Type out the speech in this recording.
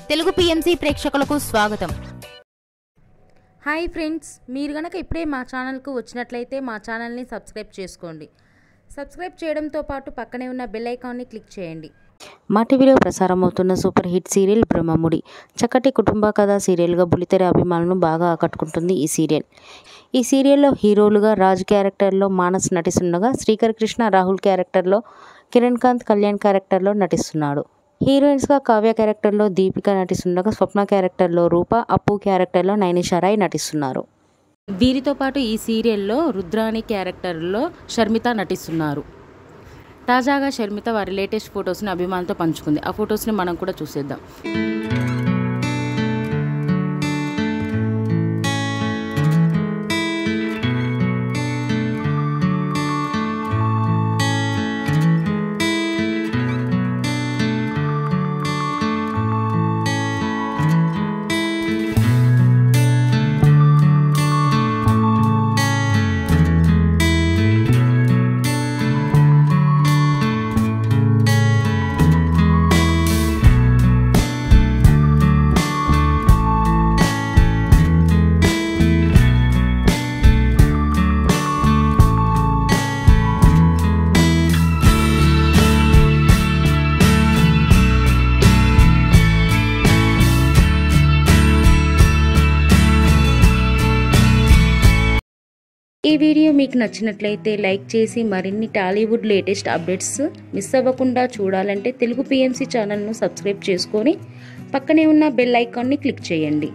Telugu PMC ప్రేక్షకులకు స్వాగతం. Hi friends, మీరు గనక ఇప్పుడే మా ఛానల్కు వచ్చినట్లయితే మా ఛానల్ని సబ్స్క్రైబ్ చేసుకోండి. సబ్స్క్రైబ్ చేయడంతో పాటు పక్కనే ఉన్న బెల్ ఐకాన్ని క్లిక్ చేయండి. మా టీవీలో ప్రసారమవుతున్న సూపర్ హిట్ సీరియల్ బ్రహ్మముడి చక్కటి కుటుంబ కథా సీరియల్గా బుల్లితెర అభిమానులను బాగా ఆకట్టుకుంటుంది ఈ సీరియల్లో హీరోలుగా రాజ్ క్యారెక్టర్లో మానస్ నటిస్తుండగా శ్రీకర్ కృష్ణ రాహుల్ క్యారెక్టర్లో కిరణ్ కాంత్ కళ్యాణ్ క్యారెక్టర్లో నటిస్తున్నాడు. హీరోయిన్స్గా కావ్య క్యారెక్టర్లో దీపిక నటిస్తుండగా స్వప్న క్యారెక్టర్లో రూప, అప్పు క్యారెక్టర్లో నైనిషారాయ్ నటిస్తున్నారు. వీరితో పాటు ఈ సీరియల్లో రుద్రాణి క్యారెక్టర్లో షర్మిత నటిస్తున్నారు. తాజాగా షర్మిత వారి లేటెస్ట్ ఫొటోస్ని అభిమానులతో పంచుకుంది. ఆ ఫొటోస్ని మనం కూడా చూసేద్దాం. ఈ వీడియో మీకు నచ్చినట్లయితే లైక్ చేసి మరిన్ని టాలీవుడ్ లేటెస్ట్ అప్డేట్స్ మిస్ అవ్వకుండా చూడాలంటే తెలుగు పిఎంసి ఛానల్ను సబ్స్క్రైబ్ చేసుకొని పక్కనే ఉన్న బెల్ ఐకాన్ని క్లిక్ చేయండి.